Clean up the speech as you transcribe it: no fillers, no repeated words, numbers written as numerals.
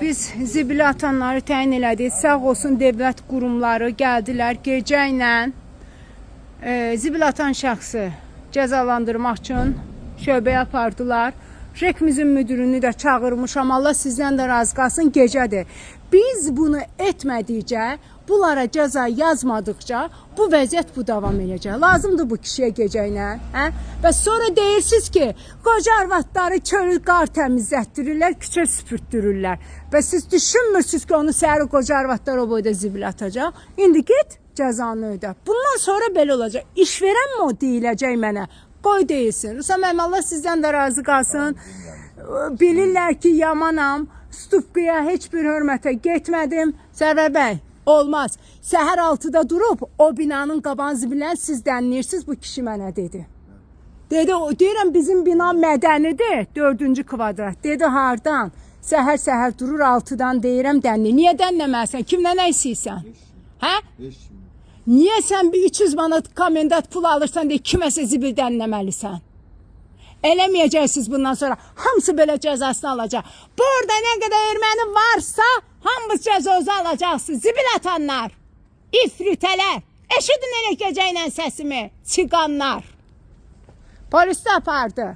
Biz zibilə atanları təyin elədik. Sağ olsun dövlət qurumları gəldilər gecə ilə zibilə atan şəxsi cəzalandırmaq üçün şöbəyə apardılar. Rekmizin müdürünü də çağırmışam. Allah sizdən də razı qalsın, gecədir. Biz bunu etmədikcə, bunlara cəza yazmadıqca bu vəziyyət bu davam edəcək. Lazımdır bu kişiyə gecə ilə. Və sonra deyirsiniz ki, qoca arvadları çölü qar təmizlətdirirlər, küçə süpürtdürürlər. Və siz düşünmürsünüz ki, onu səhəri qoca arvadlar o boyda zibilə atacaq. İndi get, cəzanı ödə. Bundan sonra belə olacaq. İş verən mi o deyiləcək mənə? Qoy deyilsin. Rüsəm əmi, Allah sizdən də razı qalsın. Bilirlər ki, yamanam. Stupqıya heç bir hörmətə getmədim. Sərvər bəy, olmaz. Səhər 6-da durub o binanın qaban zibilən siz dənliyirsiniz, bu kişi mənə dedi. Dedi, deyirəm bizim bina mədənidir, 4-cü kvadrat. Dedi, hardan? Səhər durur 6-dan deyirəm dənli. Niyə dənləməsən? Kimlə nə istəyirsən? Hə? Niyə sən bir 300 manat komendant pul alırsan deyə kiməsə zibil dənləməlisən? Eləməyəcəksiniz bundan sonra. Hamısı belə cəzasını alacaq. Burada nə qədər erməni varsa, hamımız cəzası alacaqsınız. Zibil atanlar, ifritələr. Eşidin elə gecə ilə səsimi, çıqanlar. Polis də apardı.